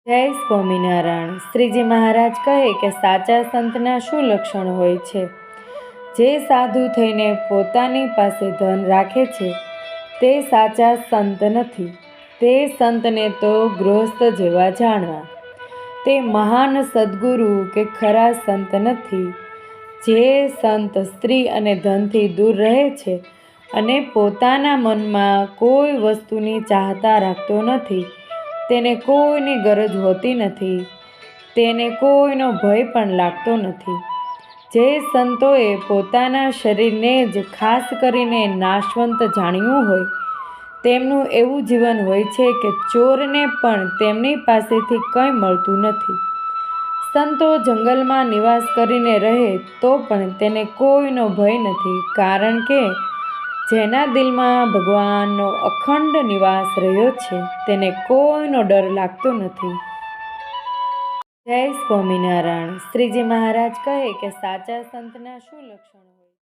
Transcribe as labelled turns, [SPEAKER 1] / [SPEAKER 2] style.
[SPEAKER 1] જય સ્વામિનારાયણ. શ્રીજી મહારાજ કહે કે સાચા સંતના શું લક્ષણ હોય છે? જે સાધુ થઈને પોતાની પાસે ધન રાખે છે તે સાચા સંત નથી. તે સંતને તો ગૃહસ્થ જેવા જાણવા. તે મહાન સદ્ગુરુ કે ખરા સંત નથી. જે સંત સ્ત્રી અને ધનથી દૂર રહે છે અને પોતાના મનમાં કોઈ વસ્તુની ચાહતા રાખતો નથી, તેને કોઈની ગરજ હોતી નથી, તેને કોઈનો ભય પણ લાગતો નથી. જે સંતોએ પોતાના શરીરને જ ખાસ કરીને નાશવંત જાણ્યું હોય, તેમનું એવું જીવન હોય છે કે ચોરને પણ તેમની પાસેથી કંઈ મળતું નથી. સંતો જંગલમાં નિવાસ કરીને રહે તો પણ તેને કોઈનો ભય નથી, કારણ કે જેના દિલમાં ભગવાનનો અખંડ નિવાસ રહ્યો છે તેને કોઈનો ડર લાગતો નથી. જય સ્વામિનારાયણ. શ્રીજી મહારાજ કહે કે સાચા સંતના શું લક્ષણો?